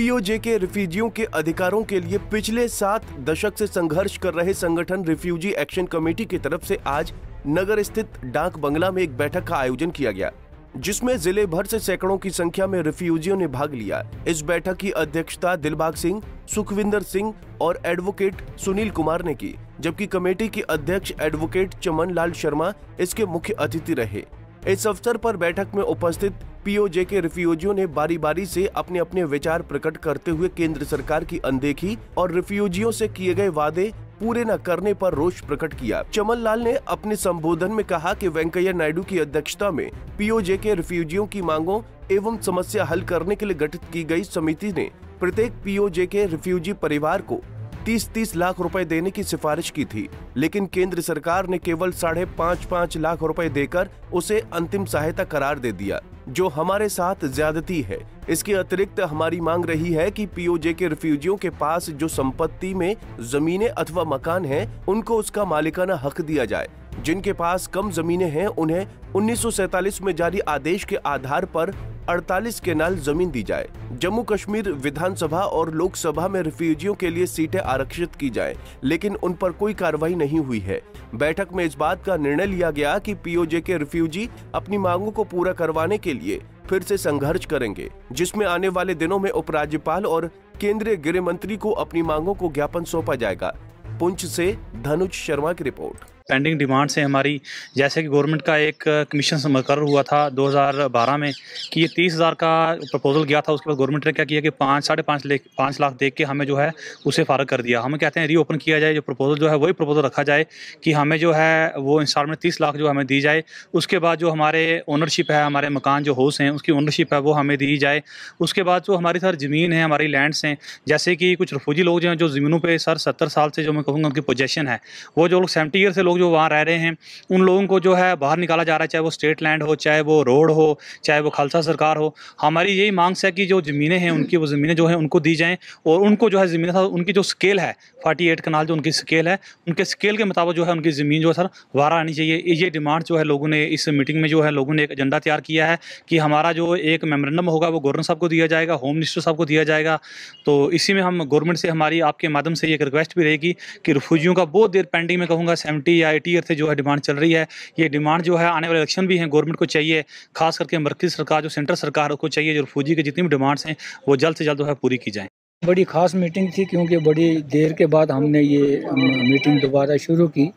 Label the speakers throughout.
Speaker 1: PoJ के रिफ्यूजियों के अधिकारों के लिए पिछले 7 दशक से संघर्ष कर रहे संगठन रिफ्यूजी एक्शन कमेटी की तरफ से आज नगर स्थित डाक बंगला में एक बैठक का आयोजन किया गया, जिसमें जिले भर से सैकड़ों की संख्या में रिफ्यूजियों ने भाग लिया। इस बैठक की अध्यक्षता दिलबाग सिंह, सुखविंदर सिंह और एडवोकेट सुनील कुमार ने की, जबकि कमेटी के अध्यक्ष एडवोकेट चमन लाल शर्मा इसके मुख्य अतिथि रहे। इस अवसर पर बैठक में उपस्थित पीओजे के रिफ्यूजियों ने बारी बारी से अपने अपने विचार प्रकट करते हुए केंद्र सरकार की अनदेखी और रिफ्यूजियों से किए गए वादे पूरे न करने पर रोष प्रकट किया। चमन लाल ने अपने संबोधन में कहा कि वेंकैया नायडू की अध्यक्षता में पीओजे के रिफ्यूजियों की मांगों एवं समस्या हल करने के लिए गठित की गई समिति ने प्रत्येक पीओजे के रिफ्यूजी परिवार को 30-30 लाख रुपए देने की सिफारिश की थी, लेकिन केंद्र सरकार ने केवल 5.5 लाख रुपए देकर उसे अंतिम सहायता करार दे दिया, जो हमारे साथ ज्यादती है। इसके अतिरिक्त हमारी मांग रही है कि पीओजे के रिफ्यूजियों के पास जो संपत्ति में जमीनें अथवा मकान हैं, उनको उसका मालिकाना हक दिया जाए। जिनके पास कम जमीनें हैं, उन्हें 1947 में जारी आदेश के आधार पर 48 केनाल जमीन दी जाए। जम्मू कश्मीर विधानसभा और लोकसभा में रिफ्यूजियों के लिए सीटें आरक्षित की जाए, लेकिन उन पर कोई कार्रवाई नहीं हुई है। बैठक में इस बात का निर्णय लिया गया कि पीओजे के रिफ्यूजी अपनी मांगों को पूरा करवाने के लिए फिर से संघर्ष करेंगे, जिसमें आने वाले दिनों में उपराज्यपाल और केंद्रीय गृह मंत्री को अपनी मांगों को ज्ञापन सौंपा जाएगा। पुंछ से धनुज शर्मा की रिपोर्ट।
Speaker 2: पेंडिंग डिमांड से हमारी, जैसे कि गवर्नमेंट का एक कमीशन मुकर्रर हुआ था 2012 में कि ये 30,000 का प्रपोजल गया था। उसके बाद गवर्नमेंट ने क्या किया कि 5 लाख देख के हमें जो है उसे फारग कर दिया। हमें कहते हैं रीओपन किया जाए, जो प्रपोजल जो है वही प्रपोजल रखा जाए कि हमें जो है वो इंस्टॉलमेंट 30 लाख जो हमें दी जाए। उसके बाद जो हमारे ओनरशिप है, हमारे मकान जो हाउस हैं उसकी ओनरशिप है वो हमें दी जाए। उसके बाद जो हमारी सर ज़मीन है, हमारी लैंड्स हैं, जैसे कि कुछ रिफ्यूजी लोग जो हैं जो ज़मीनों पर सर 70 साल से जो मैं कहूँगा उनकी पोजेशन है, वो जो लोग 70 ईयर से लोग जो वहाँ रह रहे हैं, उन लोगों को जो है बाहर निकाला जा रहा है, चाहे वो स्टेट लैंड हो, चाहे वो रोड हो, चाहे वो खालसा सरकार हो। हमारी यही मांग है कि जो ज़मीनें हैं उनकी, वो ज़मीनें जो हैं उनको दी जाएं और उनको जो है ज़मीनें उनकी जो स्केल है 48 कनाल जो उनकी स्केल है, उनके स्केल के मुताबिक जो है उनकी ज़मीन जो है सर वारा आनी चाहिए। ये डिमांड जो है लोगों ने इस मीटिंग में जो है लोगों ने एक एजेंडा तैयार किया है कि हमारा जो एक मेमोरेंडम होगा वो गवर्नर साहब को दिया जाएगा, होम मिनिस्टर साहब को दिया जाएगा। तो इसी में हम गवर्नमेंट से, हमारी आपके माध्यम से एक रिक्वेस्ट भी रहेगी कि रिफ्यूजियों का बहुत देर पेंडिंग में कहूँगा 70 या 80 ईयर से जो है डिमांड चल रही है। ये डिमांड जो है आने वाले इलेक्शन भी हैं, गवर्नमेंट को चाहिए, खास करके मरकज़ी सरकार जो सेंट्रल सरकार को चाहिए, जो रिफ्यूजी की जितनी भी डिमांड्स हैं वो जल्द से जल्द जो है पूरी की जाएँ।
Speaker 3: बड़ी ख़ास मीटिंग थी, क्योंकि बड़ी देर के बाद हमने ये मीटिंग दोबारा शुरू की।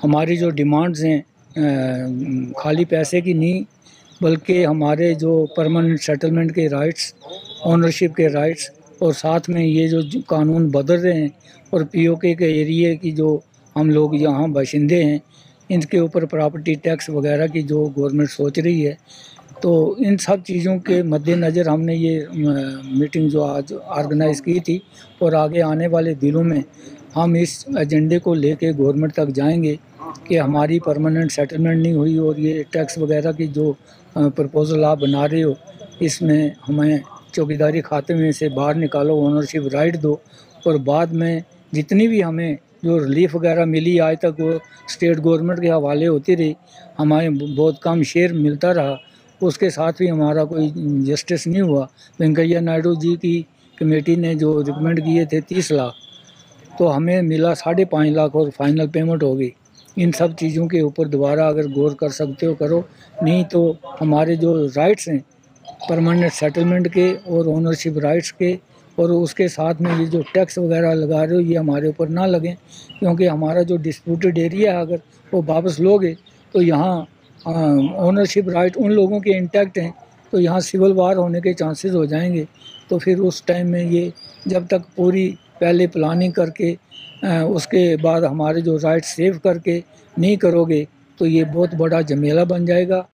Speaker 3: हमारी जो डिमांड्स हैं खाली पैसे की नहीं, बल्कि हमारे जो परमानेंट सेटलमेंट के राइट्स, ओनरशिप के राइट्स, और साथ में ये जो कानून बदल रहे हैं और पीओके के एरिए की जो हम लोग यहाँ बाशिंदे हैं, इनके ऊपर प्रॉपर्टी टैक्स वगैरह की जो गवर्नमेंट सोच रही है, तो इन सब चीज़ों के मद्देनज़र हमने ये मीटिंग जो आज ऑर्गेनाइज़ की थी। और आगे आने वाले दिनों में हम इस एजेंडे को लेके गवर्नमेंट तक जाएंगे कि हमारी परमानेंट सेटलमेंट नहीं हुई और ये टैक्स वगैरह की जो प्रपोजल आप बना रहे हो, इसमें हमें चौकीदारी खाते में से बाहर निकालो, ओनरशिप राइट दो, और बाद में जितनी भी हमें जो रिलीफ वगैरह मिली आज तक वो स्टेट गवर्नमेंट के हवाले होती रही, हमें बहुत कम शेयर मिलता रहा, उसके साथ भी हमारा कोई जस्टिस नहीं हुआ। वेंकैया नायडू जी की कमेटी ने जो रिकमेंड किए थे 30 लाख, तो हमें मिला 5.5 लाख और फाइनल पेमेंट हो गई। इन सब चीज़ों के ऊपर दोबारा अगर गौर कर सकते हो करो, नहीं तो हमारे जो राइट्स हैं परमानेंट सेटलमेंट के और ओनरशिप राइट्स के, और उसके साथ में ये जो टैक्स वगैरह लगा रहे हो ये हमारे ऊपर ना लगें, क्योंकि हमारा जो डिस्प्यूटेड एरिया है अगर वो वापस लोगे तो यहाँ ओनरशिप राइट उन लोगों के इंटैक्ट हैं, तो यहाँ सिविल वार होने के चांसेस हो जाएंगे। तो फिर उस टाइम में ये जब तक पूरी पहले प्लानिंग करके उसके बाद हमारे जो राइट सेव करके नहीं करोगे, तो ये बहुत बड़ा झमेला बन जाएगा।